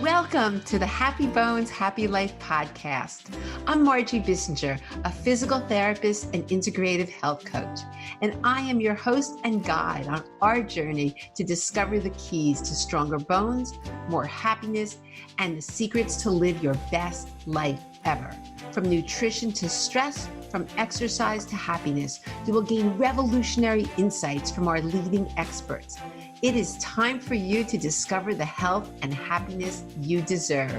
Welcome to the Happy Bones, Happy Life podcast. I'm Margie Bissinger, a physical therapist and integrative health coach, and I am your host and guide on our journey to discover the keys to stronger bones, more happiness, and the secrets to live your best life ever. From nutrition to stress, from exercise to happiness, you will gain revolutionary insights from our leading experts. It is time for you to discover the health and happiness you deserve.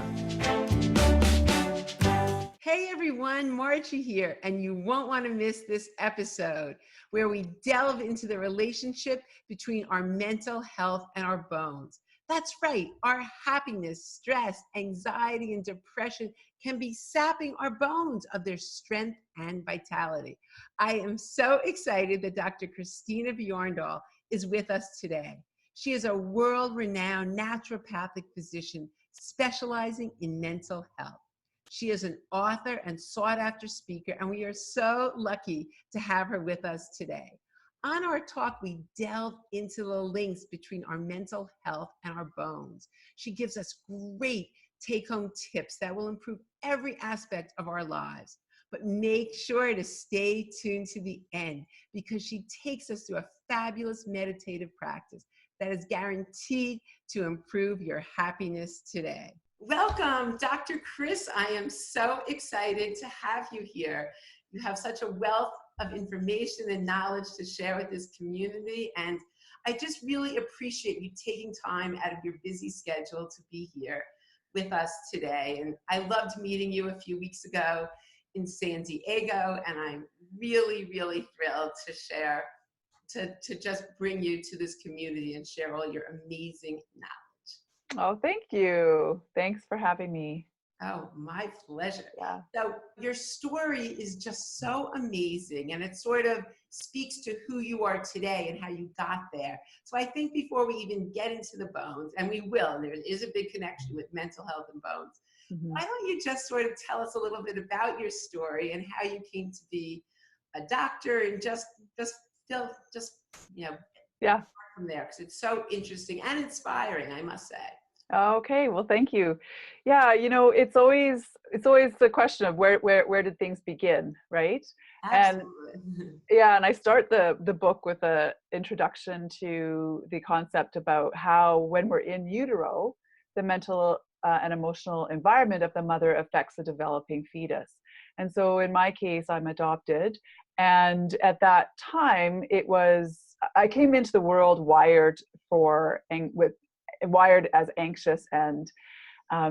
Hey everyone, Margie here, and you won't want to miss this episode where we delve into the relationship between our mental health and our bones. That's right, our happiness, stress, anxiety, and depression can be sapping our bones of their strength and vitality. I am so excited that Dr. Christina Bjorndal is with us today. She is a world-renowned naturopathic physician specializing in mental health. She is an author and sought-after speaker, and we are so lucky to have her with us today. On our talk, we delve into the links between our mental health and our bones. She gives us great take-home tips that will improve every aspect of our lives. But make sure to stay tuned to the end because she takes us through a fabulous meditative practice that is guaranteed to improve your happiness today. Welcome, Dr. Chris. I am so excited to have you here. You have such a wealth of information and knowledge to share with this community, and I just really appreciate you taking time out of your busy schedule to be here with us today. And I loved meeting you a few weeks ago in San Diego, and I'm really, really thrilled to share to just bring you to this community and share all your amazing knowledge. Oh, thank you. Thanks for having me. Oh, my pleasure. Yeah. So your story is just so amazing, and it sort of speaks to who you are today and how you got there. So I think before we even get into the bones, and we will, there is a big connection with mental health and bones, why don't you just sort of tell us a little bit about your story and how you came to be a doctor, and just from there, because it's so interesting and inspiring, I must say. Okay, well, thank you. Yeah, it's always the question of where did things begin, right? Absolutely. And I start the book with an introduction to the concept about how when we're in utero, the mental and emotional environment of the mother affects the developing fetus. And so in my case, I'm adopted. And at that time, I came into the world wired as anxious and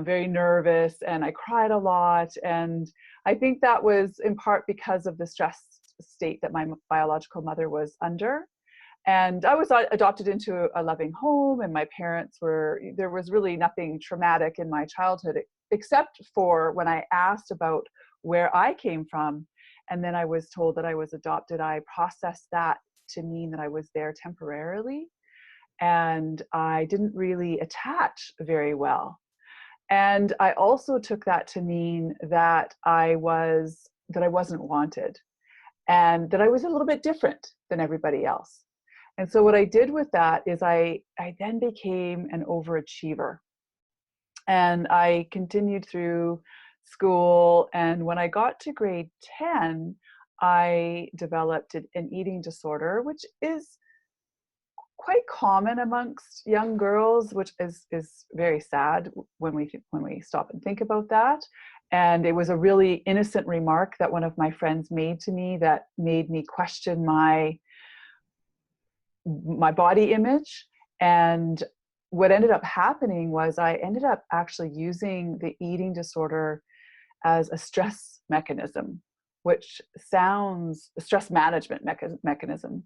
very nervous, and I cried a lot. And I think that was in part because of the stress state that my biological mother was under. And I was adopted into a loving home, and my parents there was really nothing traumatic in my childhood, except for when I asked about where I came from, and then I was told that I was adopted. I processed that to mean that I was there temporarily, and I didn't really attach very well. And I also took that to mean that I wasn't wanted, and that I was a little bit different than everybody else. And so what I did with that is I then became an overachiever, and I continued through school. And when I got to grade 10, I developed an eating disorder, which is quite common amongst young girls, which is very sad when we stop and think about that. And it was a really innocent remark that one of my friends made to me that made me question my body image. And what ended up happening was I ended up actually using the eating disorder as a stress mechanism, stress management mechanism,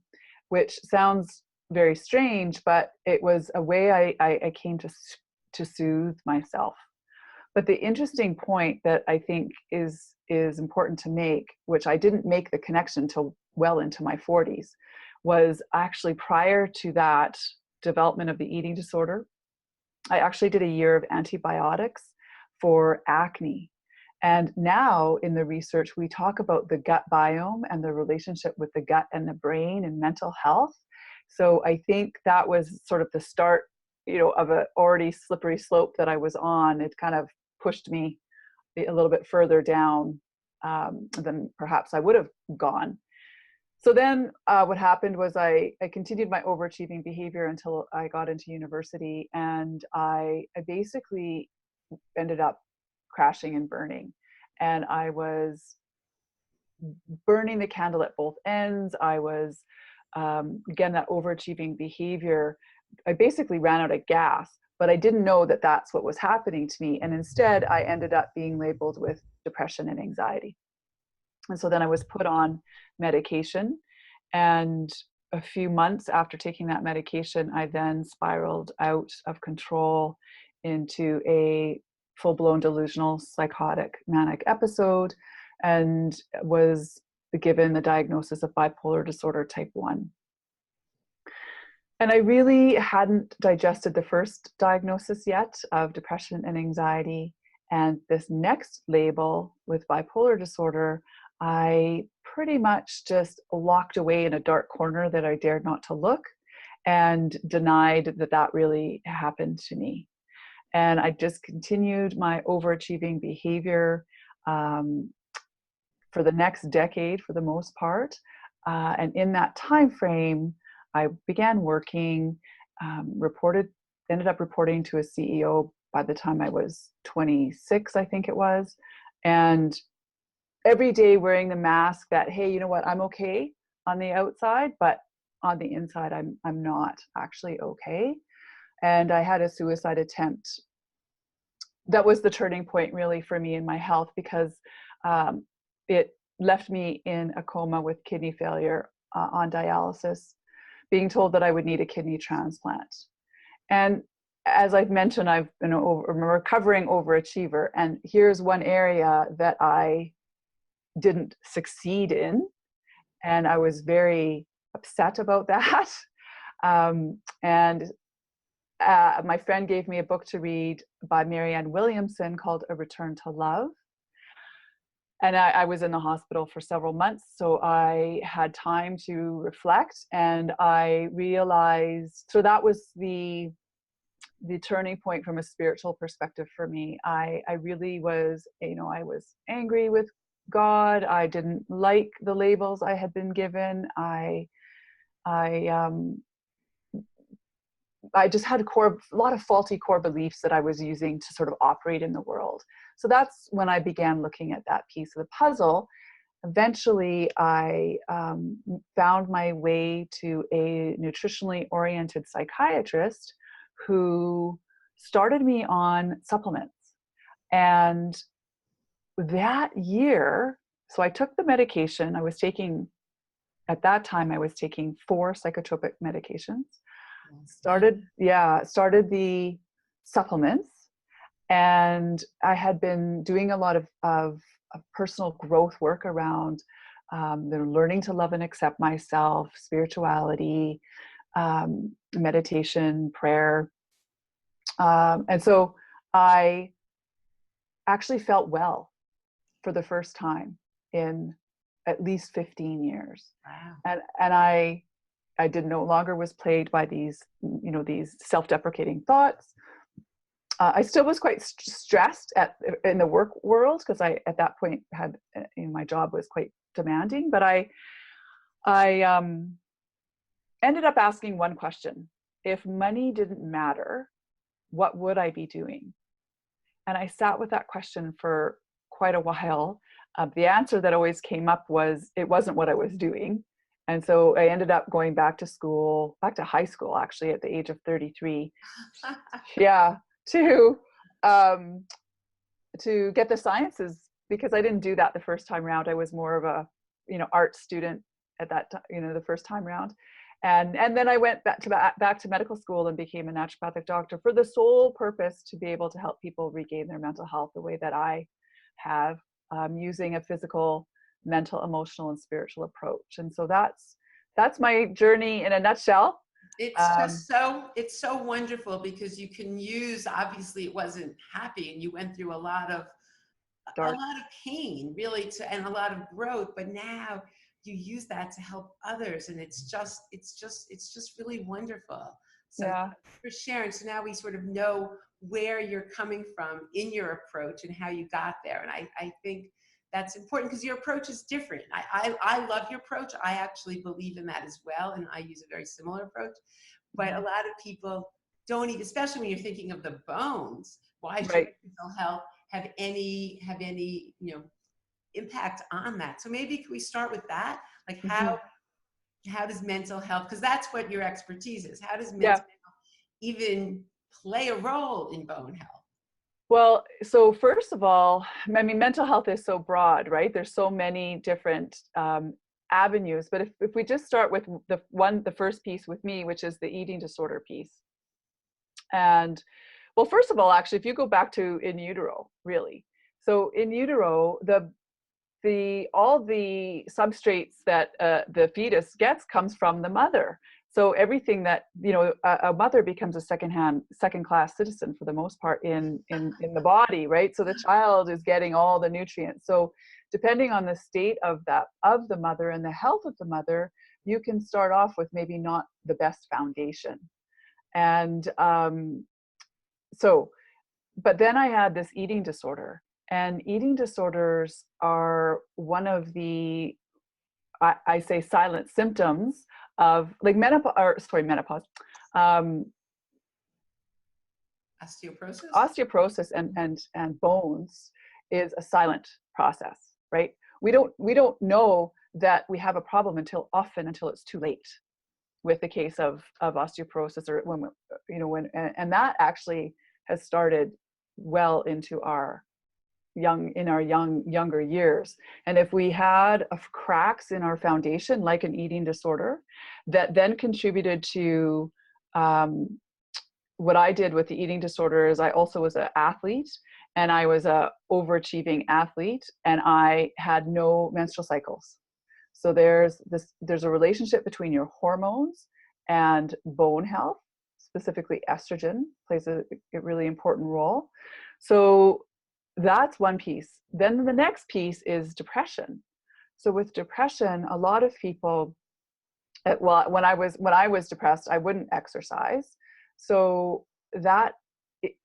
which sounds very strange, but it was a way I came to soothe myself. But the interesting point that I think is important to make, which I didn't make the connection till well into my 40s, was actually prior to that development of the eating disorder, I actually did a year of antibiotics for acne. And now in the research, we talk about the gut biome and the relationship with the gut and the brain and mental health. So I think that was sort of the start of a already slippery slope that I was on. It kind of pushed me a little bit further down than perhaps I would have gone. So then what happened was I continued my overachieving behavior until I got into university, and I basically ended up crashing and burning. And I was burning the candle at both ends. I was, again, that overachieving behavior. I basically ran out of gas, but I didn't know that that's what was happening to me. And instead, I ended up being labeled with depression and anxiety. And so then I was put on medication. And a few months after taking that medication, I then spiraled out of control into a full-blown delusional, psychotic, manic episode, and was given the diagnosis of bipolar disorder type 1. And I really hadn't digested the first diagnosis yet of depression and anxiety. And this next label with bipolar disorder, I pretty much just locked away in a dark corner that I dared not to look, and denied that that really happened to me. And I just continued my overachieving behavior for the next decade, for the most part. And in that time frame, I began working, ended up reporting to a CEO by the time I was 26, I think it was. And every day wearing the mask that, hey, you know what, I'm okay on the outside, but on the inside, I'm not actually okay. And I had a suicide attempt. That was the turning point really for me in my health, because it left me in a coma with kidney failure, on dialysis, being told that I would need a kidney transplant. And as I've mentioned, I've been a recovering overachiever. And here's one area that I didn't succeed in. And I was very upset about that. My friend gave me a book to read by Marianne Williamson called A Return to Love. And I was in the hospital for several months, so I had time to reflect, and I realized, so that was the turning point from a spiritual perspective for me. I really was, I was angry with God. I didn't like the labels I had been given. I just had a lot of faulty core beliefs that I was using to sort of operate in the world. So that's when I began looking at that piece of the puzzle. Eventually, I found my way to a nutritionally oriented psychiatrist who started me on supplements. And that year, so I took the medication. At that time, I was taking 4 psychotropic medications. Started the supplements, and I had been doing a lot of personal growth work around learning to love and accept myself, spirituality, meditation, prayer. And so I actually felt well for the first time in at least 15 years. Wow. And I no longer was plagued by these self-deprecating thoughts. I still was quite stressed in the work world, because I, at that point, had, my job was quite demanding. But I ended up asking one question: if money didn't matter, what would I be doing? And I sat with that question for quite a while. The answer that always came up was it wasn't what I was doing. And so I ended up going back to high school, actually, at the age of 33. Yeah, to get the sciences, because I didn't do that the first time round. I was more of a, art student at that time, the first time round. And then I went back to medical school and became a naturopathic doctor for the sole purpose to be able to help people regain their mental health the way that I have, using a physical, mental, emotional, and spiritual approach. And so that's my journey in a nutshell. It's so wonderful, because you can use, obviously it wasn't happy, and you went through a lot of pain, really, and a lot of growth, but now you use that to help others, and it's just really wonderful. So Yeah. for sharing. So now we sort of know where you're coming from in your approach and how you got there. And I think that's important because your approach is different. I love your approach. I actually believe in that as well. And I use a very similar approach. But a lot of people don't even, especially when you're thinking of the bones, why should Right. mental health have any, impact on that? So maybe can we start with that? Like how does mental health, because that's what your expertise is. How does mental Yeah. health even play a role in bone health? Well, so first of all, I mean, mental health is so broad, right? There's so many different avenues. But if we just start with the first piece with me, which is the eating disorder piece. And well, first of all, actually, if you go back to in utero, really. So in utero, all the substrates that the fetus gets comes from the mother. So everything that, a mother becomes a second class citizen for the most part in the body, right? So the child is getting all the nutrients. So depending on the state of the mother and the health of the mother, you can start off with maybe not the best foundation. And but then I had this eating disorder. And eating disorders are one of the, I say, silent symptoms of like menopause, Osteoporosis? osteoporosis and bones is a silent process, right? We don't know that we have a problem until it's too late with the case of osteoporosis, or when that actually has started well into our younger years. And if we had cracks in our foundation, like an eating disorder, that then contributed to what I did with the eating disorder is I also was an athlete, and I was a overachieving athlete, and I had no menstrual cycles. So there's a relationship between your hormones and bone health. Specifically, estrogen plays a really important role. So that's one piece. Then the next piece is depression. So with depression, a lot of people, when I was depressed, I wouldn't exercise. So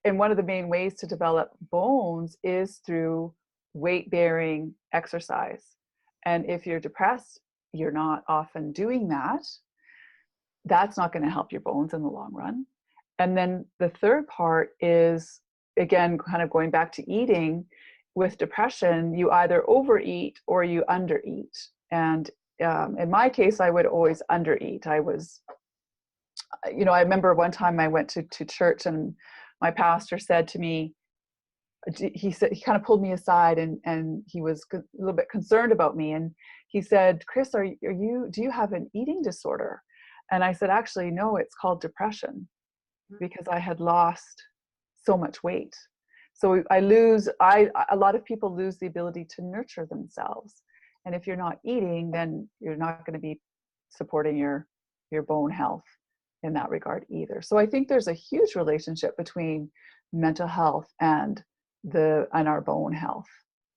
and one of the main ways to develop bones is through weight-bearing exercise. And if you're depressed, you're not often doing that. That's not going to help your bones in the long run. And then the third part is, again, kind of going back to eating. With depression, you either overeat or you undereat. And in my case, I would always undereat. I remember one time I went to church, and my pastor said to me, he kind of pulled me aside, and he was a little bit concerned about me. And he said, "Chris, do you have an eating disorder?" And I said, "Actually, no, it's called depression, because I had lost so much weight." So a lot of people lose the ability to nurture themselves. And if you're not eating, then you're not going to be supporting your bone health in that regard either. So I think there's a huge relationship between mental health and our bone health.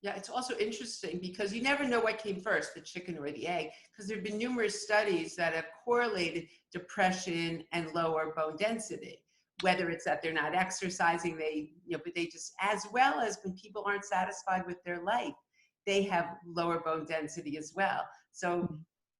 Yeah, it's also interesting because you never know what came first, the chicken or the egg, because there have been numerous studies that have correlated depression and lower bone density. Whether it's that they're not exercising, but they just, as well as when people aren't satisfied with their life, they have lower bone density as well. So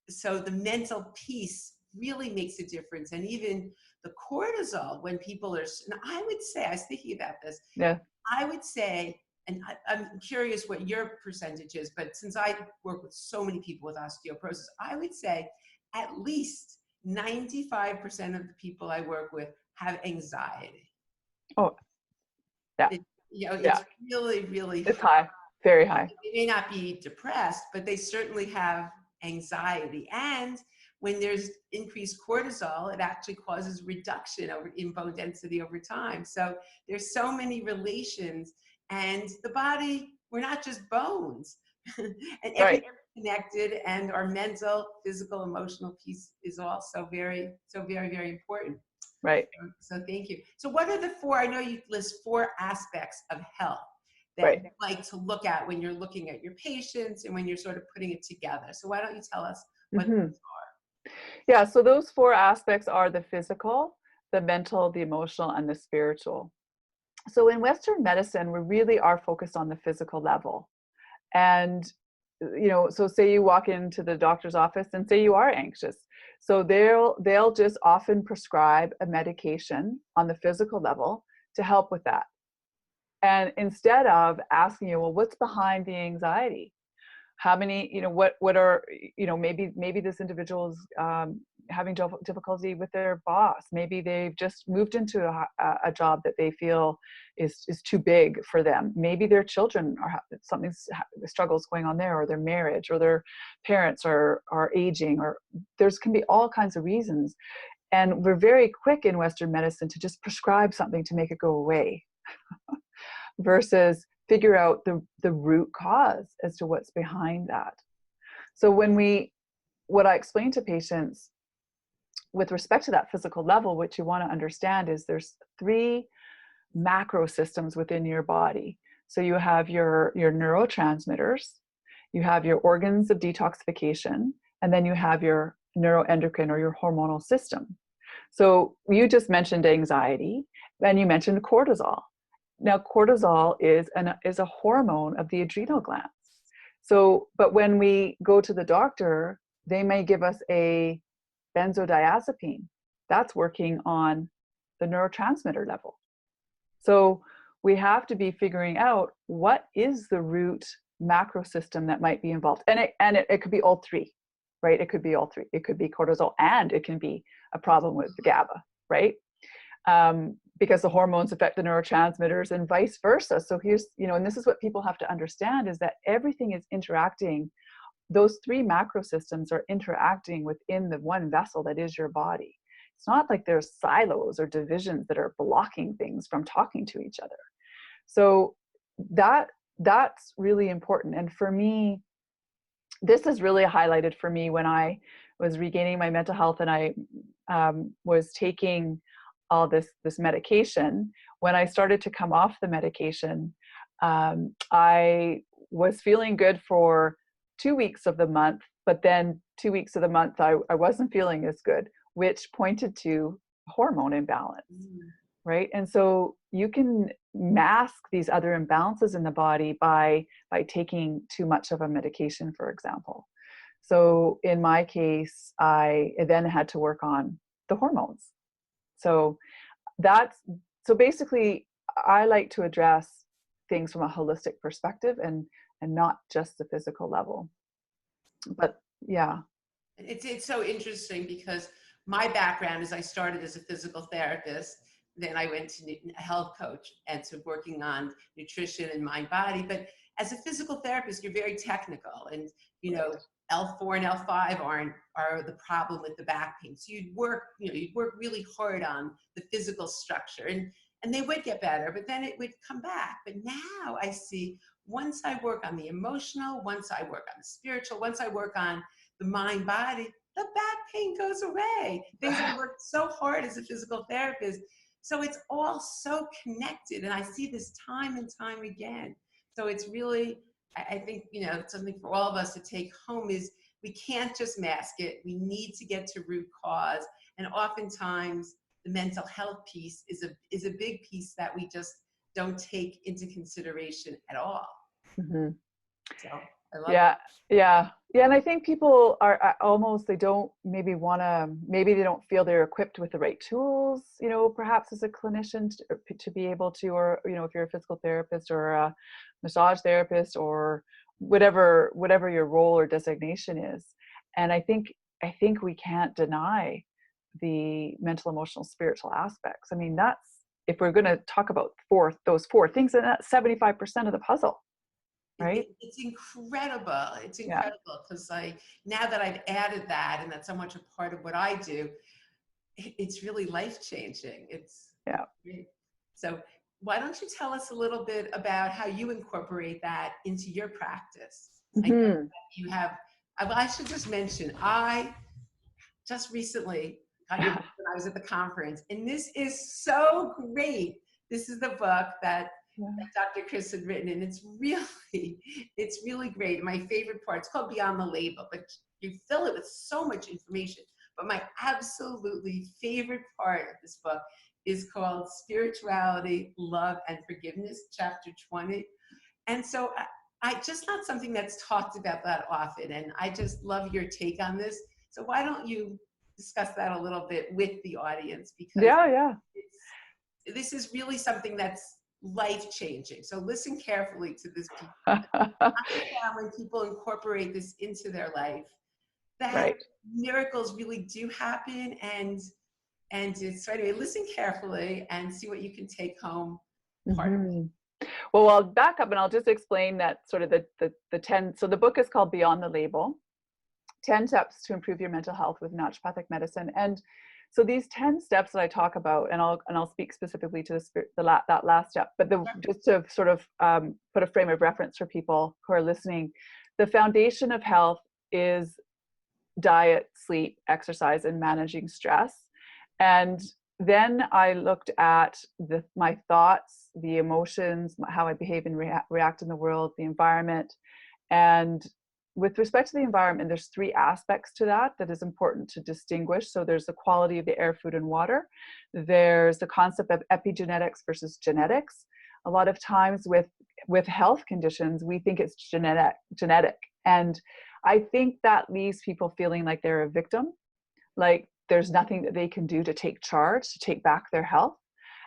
the mental piece really makes a difference. And even the cortisol, when people and I would say, I was thinking about this. Yeah. I would say, and I'm curious what your percentage is, but since I work with so many people with osteoporosis, I would say at least 95% of the people I work with have anxiety. Oh, yeah. It's really, really it's high, very high. They may not be depressed, but they certainly have anxiety. And when there's increased cortisol, it actually causes reduction in bone density over time. So there's so many relations. And the body, we're not just bones. And everything's connected, and our mental, physical, emotional piece is also very, very important. Right. So thank you. So what are the four, I know you list 4 aspects of health that you like to look at when you're looking at your patients and when you're sort of putting it together. So why don't you tell us what those are? Yeah, so those 4 aspects are the physical, the mental, the emotional, and the spiritual. So in Western medicine, we really are focused on the physical level. And, so say you walk into the doctor's office and say you are anxious. So they'll just often prescribe a medication on the physical level to help with that. And instead of asking you, well, what's behind the anxiety? How many, what are, maybe this individual's having difficulty with their boss. Maybe they've just moved into a job that they feel is too big for them. Maybe their children are struggles going on there, or their marriage, or their parents are aging, or can be all kinds of reasons. And we're very quick in Western medicine to just prescribe something to make it go away versus figure out the root cause as to what's behind that. So what I explain to patients with respect to that physical level, what you want to understand is there's 3 macro systems within your body. So you have your neurotransmitters, you have your organs of detoxification, and then you have your neuroendocrine or your hormonal system. So you just mentioned anxiety, and you mentioned cortisol. Now, cortisol is a hormone of the adrenal glands. So, but when we go to the doctor, they may give us a benzodiazepine. That's working on the neurotransmitter level. So we have to be figuring out what is the root macro system that might be involved. And it could be all 3, right? It could be all 3. It could be cortisol, and it can be a problem with the GABA, right? Because the hormones affect the neurotransmitters and vice versa. So here's, and this is what people have to understand, is that everything is interacting. Those 3 macro systems are interacting within the one vessel that is your body. It's not like there's silos or divisions that are blocking things from talking to each other. So that's really important. And for me, this is really highlighted for me when I was regaining my mental health and I was taking all this medication. When I started to come off the medication, I was feeling good for 2 weeks of the month, but then 2 weeks of the month I wasn't feeling as good, which pointed to hormone imbalance, right? And so you can mask these other imbalances in the body by taking too much of a medication, for example. So in my case, I then had to work on the hormones. So basically I like to address things from a holistic perspective and not just the physical level. But yeah. It's so interesting because my background is I started as a physical therapist, then I went to a health coach and to working on nutrition and mind body. But as a physical therapist, you're very technical, and L4 and L5 are the problem with the back pain. So you'd work really hard on the physical structure, and they would get better, but then it would come back. But now I see, once I work on the emotional, once I work on the spiritual, once I work on the mind body, the back pain goes away. Things I worked so hard as a physical therapist. So it's all so connected, and I see this time and time again. So it's really, I think, something for all of us to take home is we can't just mask it. We need to get to root cause. And oftentimes the mental health piece is a big piece that we just don't take into consideration at all. Mm-hmm. So I love it. And I think people are almost, they don't maybe they don't feel they're equipped with the right tools, perhaps as a clinician to be able to, or, if you're a physical therapist or a massage therapist or whatever your role or designation is. And I think we can't deny the mental, emotional, spiritual aspects. I mean, that's, if we're going to talk about those 4 things, then that's 75% of the puzzle. Right? It's incredible. It's incredible because now that I've added that, and that's so much a part of what I do, it's really life-changing. It's great. So why don't you tell us a little bit about how you incorporate that into your practice? Mm-hmm. I know that you have, I should just mention, I just recently got your book when I was at the conference, and this is so great. This is the book that Dr. Chris had written, and it's really great. My favorite part, it's called Beyond the Label, but you fill it with so much information. But my absolutely favorite part of this book is called Spirituality, Love, and Forgiveness, chapter 20. And so I just not something that's talked about that often. And I just love your take on this. So why don't you discuss that a little bit with the audience? Because Yeah. this is really something that's life-changing. So listen carefully to this piece. I found when people incorporate this into their life, that Right. miracles really do happen. And it's, so anyway, listen carefully and see what you can take home. Well, I'll back up and I'll just explain that sort of the 10, so the book is called Beyond the Label, 10 Steps to Improve Your Mental Health with Naturopathic Medicine. And so these 10 steps that I talk about, and I'll speak specifically to that last step, but just to sort of put a frame of reference for people who are listening, the foundation of health is diet, sleep, exercise, and managing stress. And then I looked at my thoughts, the emotions, how I behave and react in the world, the environment. And with respect to the environment, there's 3 aspects to that is important to distinguish. So there's the quality of the air, food, and water. There's the concept of epigenetics versus genetics. A lot of times with health conditions, we think it's genetic. And I think that leaves people feeling like they're a victim, like there's nothing that they can do to take charge, to take back their health.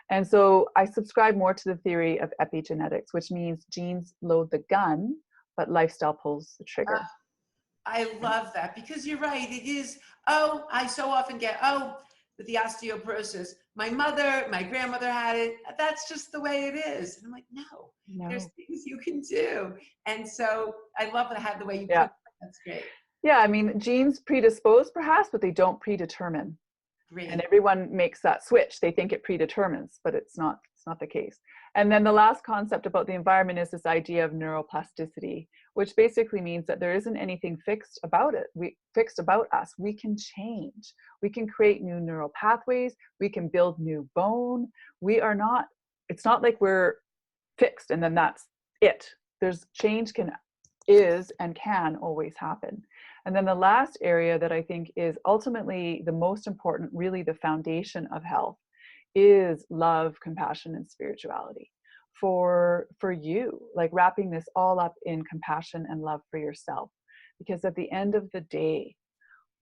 And so I subscribe more to the theory of epigenetics, which means genes load the gun, but lifestyle pulls the trigger. I love that, because you're right. It is, I so often get, with the osteoporosis, my grandmother had it. That's just the way it is. And I'm like, no, there's things you can do. And so I love the way you put it. That's great. Yeah, I mean, genes predispose perhaps, but they don't predetermine. Great. And everyone makes that switch. They think it predetermines, but it's not the case. And then the last concept about the environment is this idea of neuroplasticity, which basically means that there isn't anything fixed about us. We can change. We can create new neural pathways. We can build new bone. It's not like we're fixed and then that's it. There's change is and can always happen. And then the last area that I think is ultimately the most important, really the foundation of health, is love, compassion, and spirituality for you, like wrapping this all up in compassion and love for yourself. Because at the end of the day,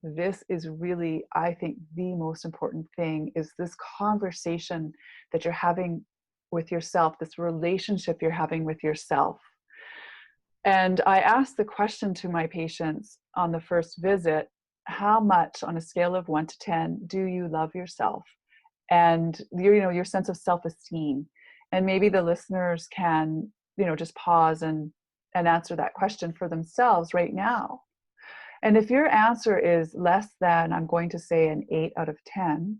this is really, I think, the most important thing, is this conversation that you're having with yourself, this relationship you're having with yourself. And I asked the question to my patients on the first visit, how much on a scale of 1 to 10 do you love yourself? And your sense of self-esteem. And maybe the listeners can, just pause and answer that question for themselves right now. And if your answer is less than, I'm going to say, an 8 out of 10,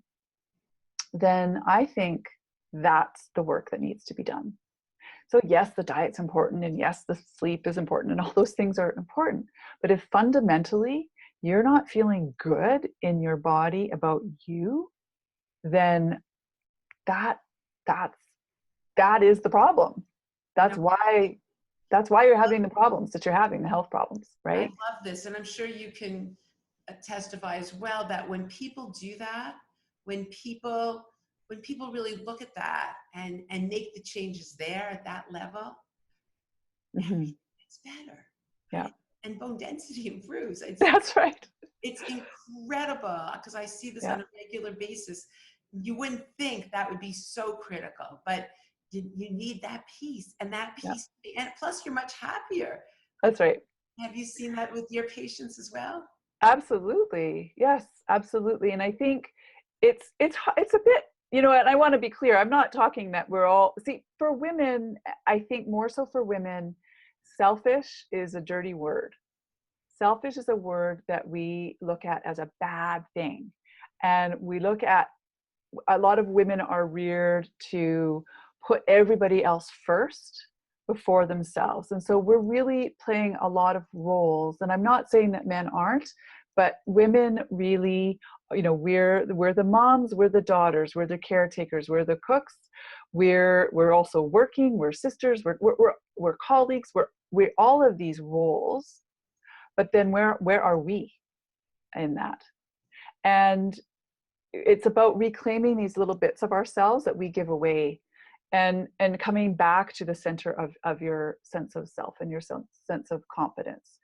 then I think that's the work that needs to be done. So yes, the diet's important, and yes, the sleep is important, and all those things are important. But if fundamentally you're not feeling good in your body about you, then that is the problem. That's why you're having the problems that you're having, the health problems, right? I love this, and I'm sure you can testify as well that when people do that, when people really look at that and make the changes there at that level, it's better. Yeah. And bone density improves. That's right. It's incredible, because I see this on a regular basis. You wouldn't think that would be so critical, but you need that piece, and and plus you're much happier. That's right. Have you seen that with your patients as well? Absolutely. Yes, absolutely. And I think it's a bit, and I want to be clear, I'm not talking that we're all, for women, I think more so for women, selfish is a dirty word. Selfish is a word that we look at as a bad thing. And we look at, a lot of women are reared to put everybody else first before themselves. And so we're really playing a lot of roles. And I'm not saying that men aren't, but women really, we're the moms, we're the daughters, we're the caretakers, we're the cooks, we're also working, we're sisters, we're colleagues, we're all of these roles. But then where are we in that? And it's about reclaiming these little bits of ourselves that we give away, and coming back to the center of your sense of self and your sense of confidence.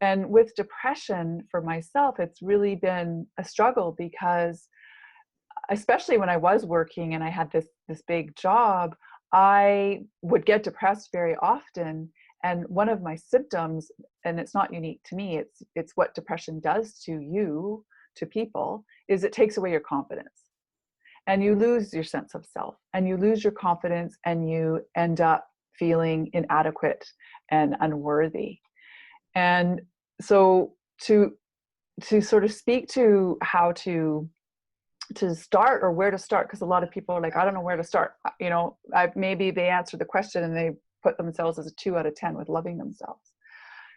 And with depression, for myself, it's really been a struggle, because especially when I was working and I had this big job, I would get depressed very often. And one of my symptoms, and it's not unique to me, it's what depression does to you, to people, is it takes away your confidence. And you lose your sense of self, and you lose your confidence, and you end up feeling inadequate and unworthy. And so to sort of speak to how to start, or where to start, because a lot of people are like, I don't know where to start. You know, maybe they answer the question and they put themselves as a 2 out of 10 with loving themselves.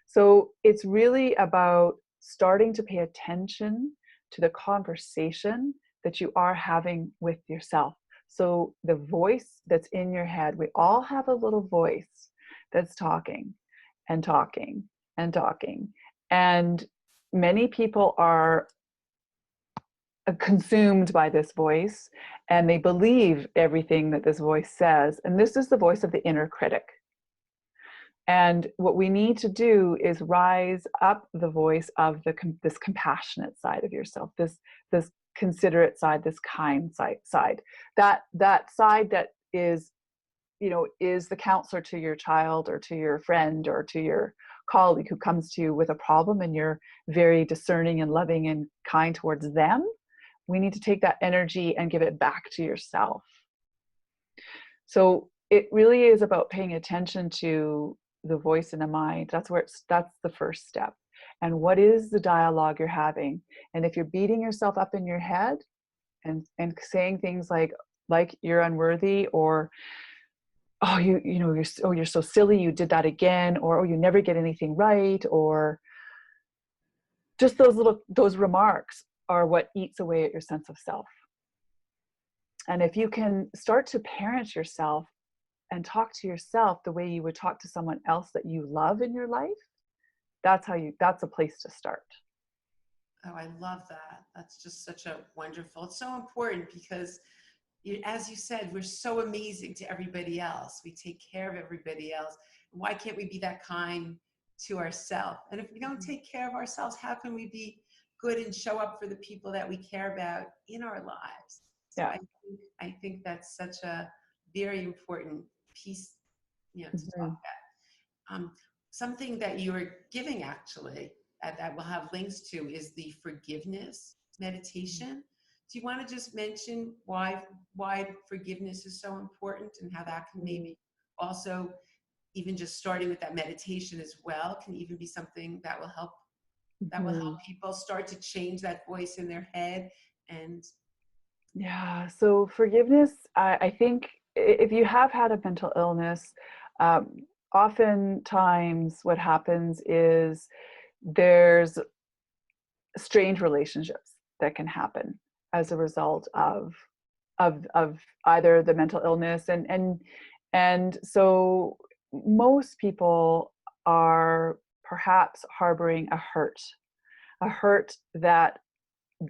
So it's really about starting to pay attention to the conversation that you are having with yourself. So the voice that's in your head, we all have a little voice that's talking and talking and talking. And many people are consumed by this voice, and they believe everything that this voice says. And this is the voice of the inner critic. And what we need to do is rise up the voice of this compassionate side of yourself, this considerate side, this kind side, that side that is, you know, is the counselor to your child or to your friend or to your colleague who comes to you with a problem, and you're very discerning and loving and kind towards them. We need to take that energy and give it back to yourself. So it really is about paying attention to the voice in the mind. That's the first step. And what is the dialogue you're having? And if you're beating yourself up in your head and saying things like you're unworthy, or oh, you're so silly, you did that again, or oh, you never get anything right, or just those remarks are what eats away at your sense of self. And if you can start to parent yourself and talk to yourself the way you would talk to someone else that you love in your life, that's a place to start. Oh, I love that. That's just such a wonderful, it's so important, because as you said, we're so amazing to everybody else. We take care of everybody else. Why can't we be that kind to ourselves? And if we don't take care of ourselves, how can we be good and show up for the people that we care about in our lives? So Yeah. I think that's such a very important piece, to talk about. Something that you are giving, actually, that we'll have links to, is the forgiveness meditation. Do you want to just mention why forgiveness is so important, and how that can maybe also, even just starting with that meditation as well, can even be something that will help people start to change that voice in their head? And yeah, so forgiveness, I think if you have had a mental illness, oftentimes what happens is there's strange relationships that can happen as a result of either the mental illness, and so most people are perhaps harboring a hurt that,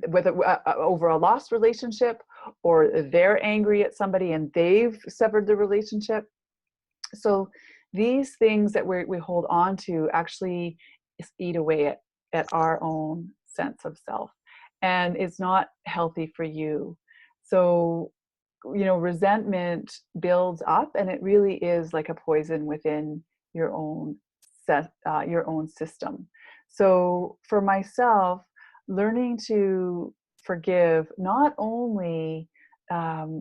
whether over a lost relationship, or they're angry at somebody and they've severed the relationship. So these things that we hold on to actually eat away at our own sense of self, and it's not healthy for you. So, resentment builds up, and it really is like a poison within your own system. So for myself, learning to forgive not only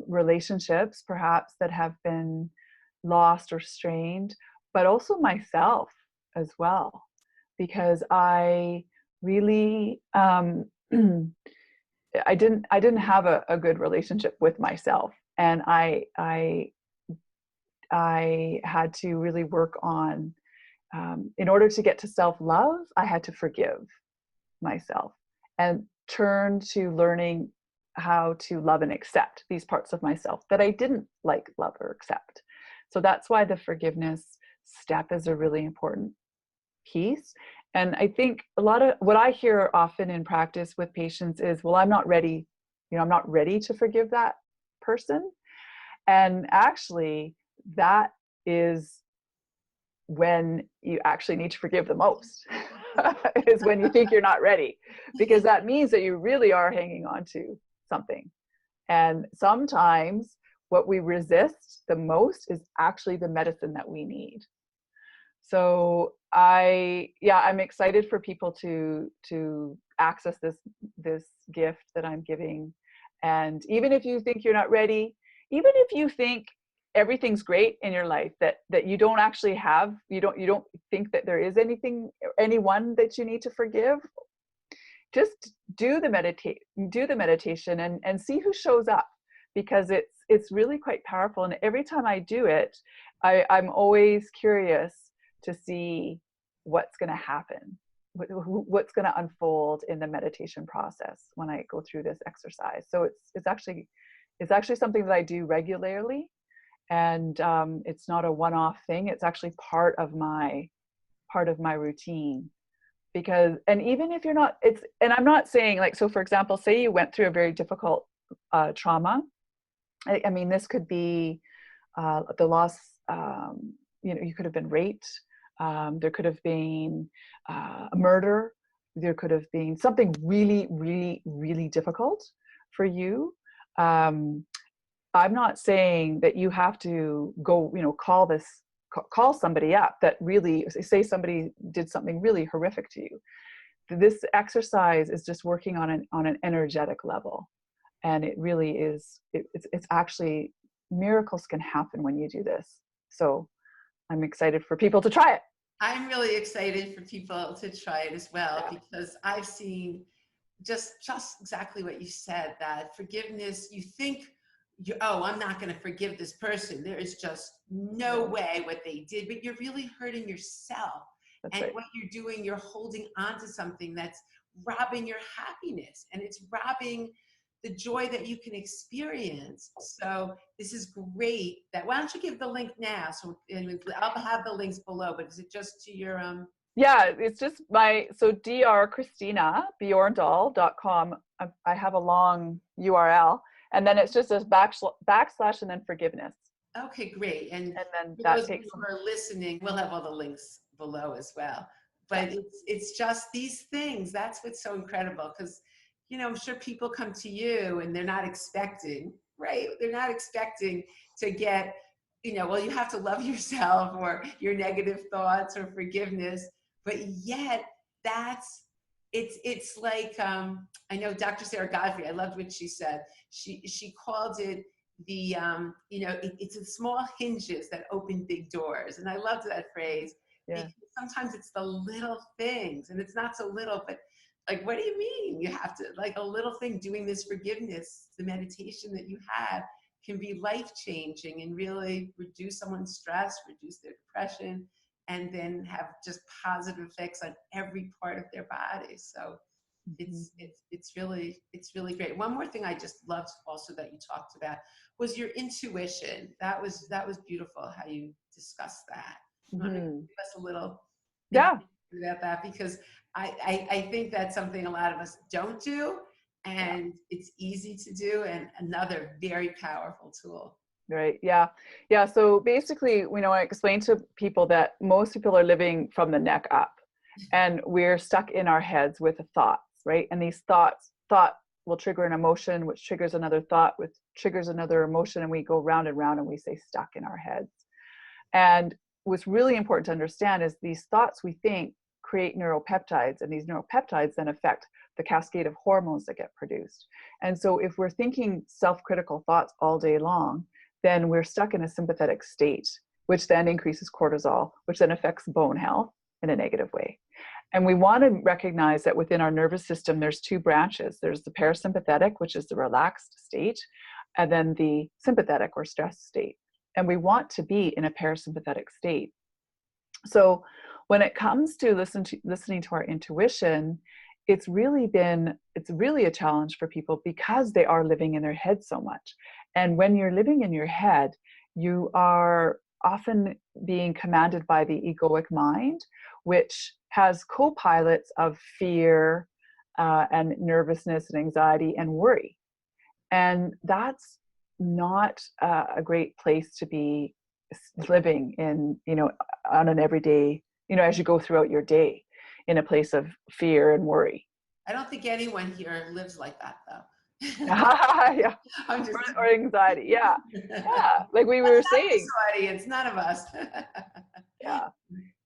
relationships perhaps that have been lost or strained, but also myself as well, because I really I didn't have a good relationship with myself, and I had to really work on, in order to get to self-love, I had to forgive myself and turn to learning how to love and accept these parts of myself that I didn't like, love, or accept. So that's why the forgiveness step is a really important piece. And I think a lot of what I hear often in practice with patients is, well, I'm not ready, I'm not ready to forgive that person. And actually, that is when you actually need to forgive the most, is when you think you're not ready, because that means that you really are hanging on to something. And sometimes what we resist the most is actually the medicine that we need. So I'm excited for people to access this gift that I'm giving. And even if you think you're not ready, even if you think everything's great in your life, that you don't actually have, you don't think that there is anyone that you need to forgive, just do the meditation and see who shows up, because it's really quite powerful. And every time I do it, I'm always curious to see what's going to happen, what's going to unfold in the meditation process when I go through this exercise. So it's actually something that I do regularly, and it's not a one-off thing. It's actually part of my routine. Because, and even if you're not, and I'm not saying, like, so for example, say you went through a very difficult trauma. I mean, this could be the loss, you could have been raped. There could have been a murder. There could have been something really, really, really difficult for you. I'm not saying that you have to go, call somebody up that really, say somebody did something really horrific to you. This exercise is just working on an energetic level. And it really is, it's actually, miracles can happen when you do this. So I'm excited for people to try it. I'm really excited for people to try it as well, because I've seen just exactly what you said, that forgiveness, you think, I'm not going to forgive this person. There is just no way what they did, but you're really hurting yourself. That's and right. What you're doing, you're holding on to something that's robbing your happiness, and it's robbing the joy that you can experience. So this is great. Why don't you give the link now? So I'll have the links below, but is it just to your Yeah, it's just Dr. Christina Bjorndal.com. I have a long URL, and then it's just a backslash and then forgiveness. Okay, great. And then for those who are listening, we'll have all the links below as well. But it's just these things. That's what's so incredible, because I'm sure people come to you and they're not expecting, right? They're not expecting to get, well, you have to love yourself, or your negative thoughts, or forgiveness. But yet it's like, I know Dr. Sarah Godfrey, I loved what she said. She called it it's the small hinges that open big doors. And I loved that phrase. Yeah. Because sometimes it's the little things, and it's not so little, but like, what do you mean? You have to, like, a little thing, doing this forgiveness, the meditation that you have can be life-changing and really reduce someone's stress, reduce their depression, and then have just positive effects on every part of their body. So it's really great. One more thing I just loved also that you talked about was your intuition. That was beautiful how you discussed that. You want to give us a little about that, because I think that's something a lot of us don't do, and it's easy to do, and another very powerful tool. Right. Yeah. So basically, I explain to people that most people are living from the neck up, and we're stuck in our heads with thoughts, right? And these thought will trigger an emotion, which triggers another thought, which triggers another emotion, and we go round and round, and we stay stuck in our heads. And what's really important to understand is these thoughts we think create neuropeptides, and these neuropeptides then affect the cascade of hormones that get produced. And so if we're thinking self-critical thoughts all day long, then we're stuck in a sympathetic state, which then increases cortisol, which then affects bone health in a negative way. And we want to recognize that within our nervous system, there's two branches. There's the parasympathetic, which is the relaxed state, and then the sympathetic or stress state. And we want to be in a parasympathetic state. So when it comes to listening to our intuition, it's really a challenge for people, because they are living in their head so much. And when you're living in your head, you are often being commanded by the egoic mind, which has co-pilots of fear and nervousness and anxiety and worry. And that's not a great place to be living in, on an everyday, as you go throughout your day, in a place of fear and worry. I don't think anyone here lives like that, though. Yeah. I'm just Or anxiety. Yeah. Yeah. Like we were saying. Audience, none of us. Yeah.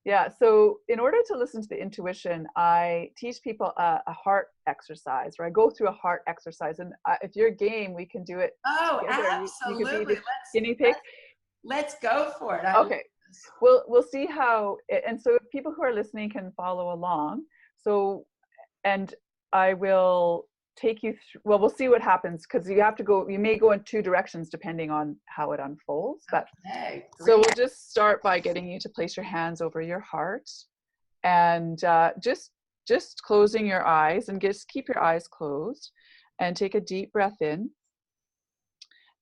Yeah. So in order to listen to the intuition, I teach people a heart exercise, or I go through a heart exercise. And if you're game, we can do it. Oh, together. absolutely. You could be the guinea pig. Let's go for it. Okay. We'll see how, and so people who are listening can follow along. So, and I will take you through, well, we'll see what happens, because you may go in two directions depending on how it unfolds. But okay, so we'll just start by getting you to place your hands over your heart, and just closing your eyes, and just keep your eyes closed and take a deep breath in.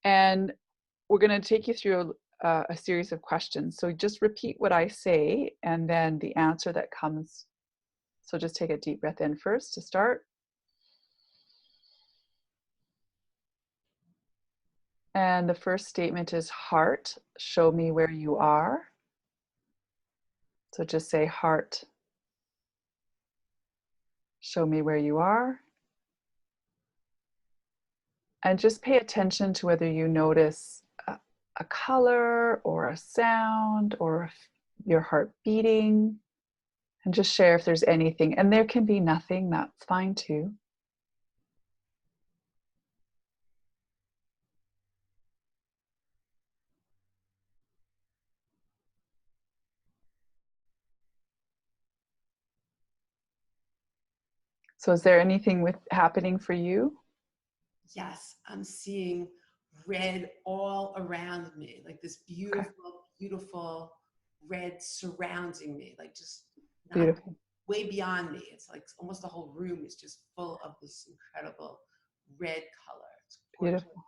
And we're going to take you through a series of questions. So just repeat what I say and then the answer that comes. So just take a deep breath in first to start. And the first statement is, heart, show me where you are. So just say, heart, show me where you are. And just pay attention to whether you notice a color or a sound or your heart beating. And just share if there's anything. And there can be nothing, that's fine too. So is there anything happening for you? Yes, I'm seeing red all around me, like this beautiful, beautiful red surrounding me, like just Beautiful. way beyond me. It's like almost the whole room is just full of this incredible red color. It's gorgeous. Beautiful.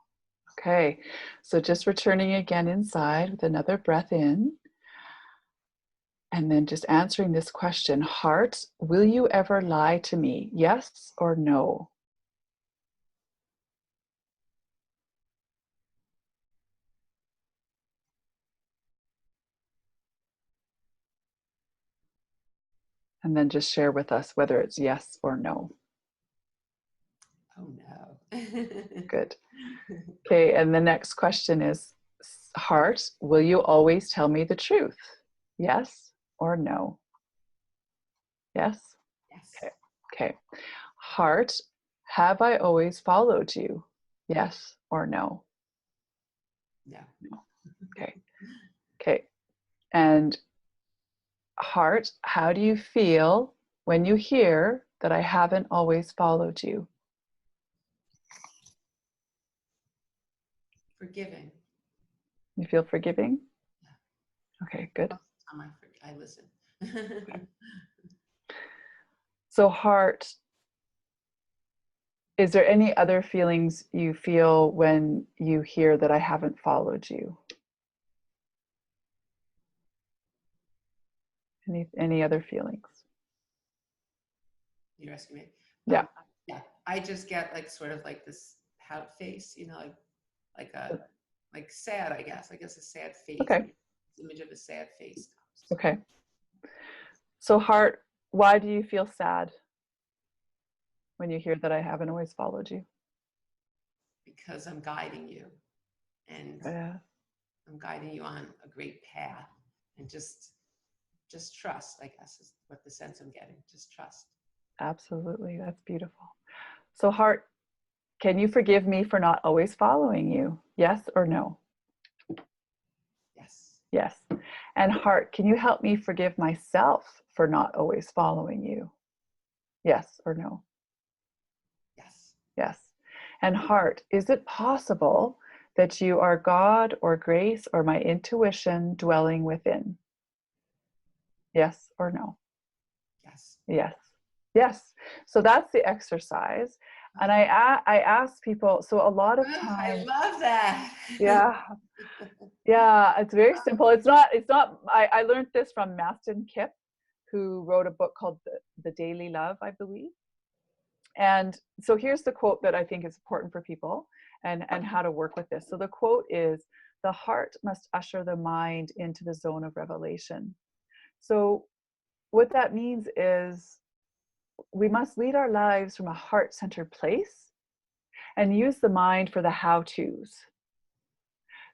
Okay, so just returning again inside with another breath in. And then just answering this question, heart, will you ever lie to me? Yes or no? And then just share with us whether it's yes or no. Oh no. Good. Okay, and the next question is, heart, will you always tell me the truth? Yes or no? Yes? Yes. Okay. Okay. Heart, have I always followed you? Yes or no? No. No. Okay. Okay. And heart, how do you feel when you hear that I haven't always followed you? Forgiving. You feel forgiving? Yeah. Okay, good. I listen. So heart, is there any other feelings you feel when you hear that I haven't followed you? Any other feelings? You're asking me? Yeah. Yeah. I just get like sort of like this pout face, like sad, I guess. I guess a sad face. Okay. This image of a sad face comes. Okay. So heart, why do you feel sad when you hear that I haven't always followed you? Because I'm guiding you, and I'm guiding you on a great path, and just trust, I guess, is what the sense I'm getting. Just trust. Absolutely. That's beautiful. So heart, can you forgive me for not always following you? Yes or no? Yes. Yes. And heart, can you help me forgive myself for not always following you? Yes or no? Yes. Yes. And heart, is it possible that you are God or grace or my intuition dwelling within? Yes or no? Yes. Yes. Yes. So that's the exercise. And I ask people, so a lot of Oh, I times, love that. yeah, yeah, it's very simple. It's not, I learned this from Mastin Kipp, who wrote a book called The Daily Love, I believe. And so here's the quote that I think is important for people and how to work with this. So the quote is, "The heart must usher the mind into the zone of revelation." So what that means is we must lead our lives from a heart-centered place and use the mind for the how-tos.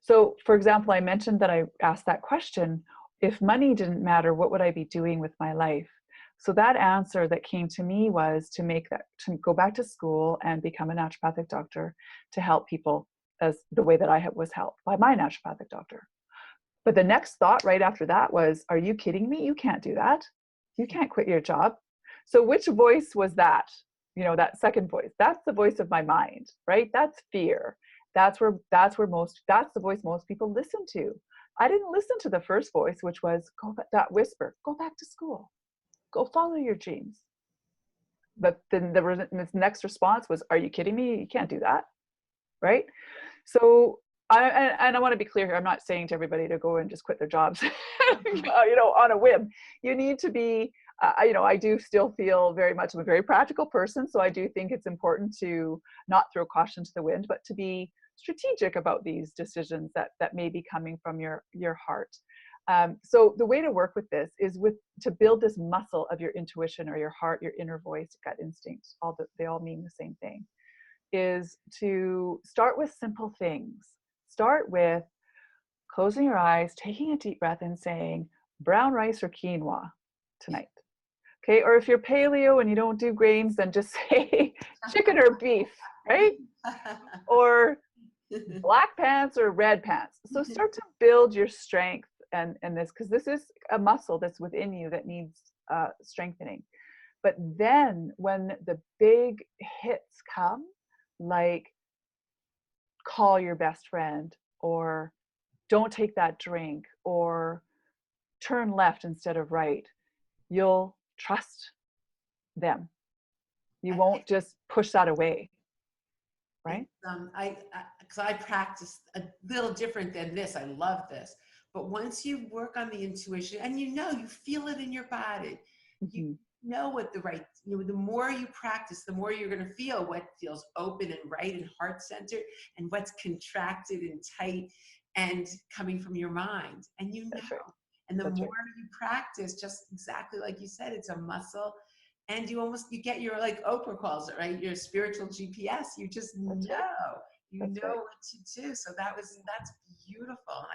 So, for example, I mentioned that I asked that question, if money didn't matter, what would I be doing with my life? So that answer that came to me was to go back to school and become a naturopathic doctor to help people as the way that I was helped by my naturopathic doctor. But the next thought right after that was, are you kidding me? You can't do that. You can't quit your job. So which voice was that? That second voice, that's the voice of my mind, right? That's fear. That's the voice most people listen to. I didn't listen to the first voice, which was that whisper, go back to school, go follow your dreams. But then the next response was, are you kidding me? You can't do that, right? So I want to be clear here. I'm not saying to everybody to go and just quit their jobs, on a whim. You need to be, I do still feel very much, I'm a very practical person. So I do think it's important to not throw caution to the wind, but to be strategic about these decisions that may be coming from your heart. So the way to work with this is to build this muscle of your intuition or your heart, your inner voice, gut instinct. They all mean the same thing. Is to start with simple things. Start with closing your eyes, taking a deep breath and saying, brown rice or quinoa tonight. Okay, or if you're paleo and you don't do grains, then just say chicken or beef, right? Or black pants or red pants. So start to build your strength and this, because this is a muscle that's within you that needs strengthening. But then when the big hits come, like call your best friend, or don't take that drink, or turn left instead of right, you'll trust them. You won't just push that away, right? Because I practice a little different than this. I love this. But once you work on the intuition and you feel it in your body, you know what the more you practice, the more you're going to feel what feels open and right and heart-centered and what's contracted and tight and coming from your mind. And That's right. And the That's more right. you practice, just exactly like you said, it's a muscle. And you get your, like Oprah calls it, right? Your spiritual GPS. You just That's know, right. That's right. what to do. So that's beautiful. And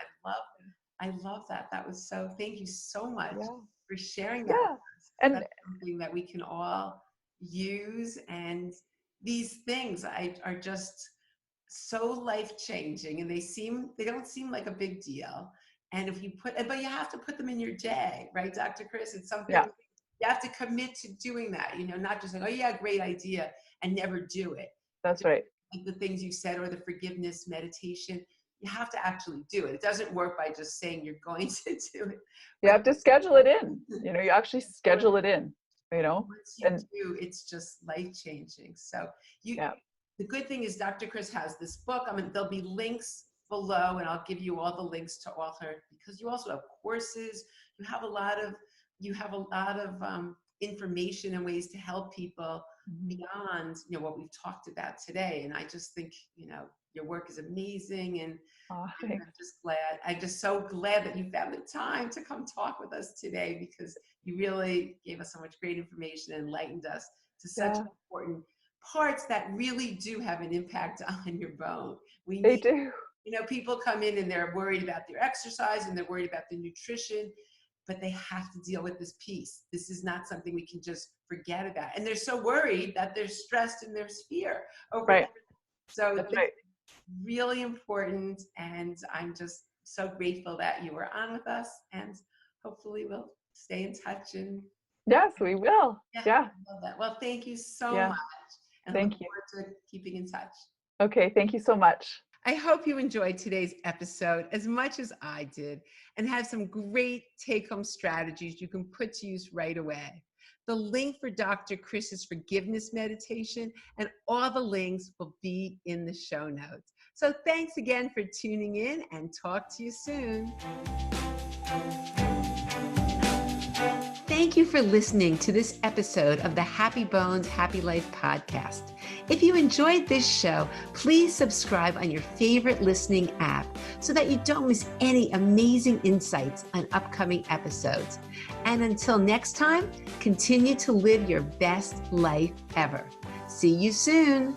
I love that. Thank you so much for sharing that with Yeah. us. And That's something that we can all use. And these things are just so life-changing, and they don't seem like a big deal. And but you have to put them in your day, right, Dr. Chris? It's something you have to commit to doing that, not just like, oh yeah, great idea, and never do it. that's right. Like the things you said, or the forgiveness meditation, you have to actually do it. It doesn't work by just saying you're going to do it. You have to schedule it in. You actually schedule it in, Once you and do, it's just life-changing. So the good thing is Dr. Chris has this book. There'll be links below, and I'll give you all the links to author, because you also have courses. You have a lot of information and ways to help people beyond what we've talked about today. And I just think your work is amazing, and I'm just so glad that you found the time to come talk with us today, because you really gave us so much great information and enlightened us to such important parts that really do have an impact on your bone. They do. People come in and they're worried about their exercise and they're worried about the nutrition, but they have to deal with this piece. This is not something we can just forget about. And they're so worried that they're stressed and there's fear over Right. So That's this right. is really important. And I'm just so grateful that you were on with us, and hopefully we'll stay in touch. And Yes, we will. Yeah. I love that. Well, thank you so much. And Thank look you. forward to keeping in touch. Okay. Thank you so much. I hope you enjoyed today's episode as much as I did, and have some great take-home strategies you can put to use right away. the link for Dr. Chris's forgiveness meditation, and all the links will be in the show notes. So thanks again for tuning in, and talk to you soon. Thank you for listening to this episode of the Happy Bones, Happy Life podcast. If you enjoyed this show, please subscribe on your favorite listening app so that you don't miss any amazing insights on upcoming episodes. And until next time, continue to live your best life ever. See you soon.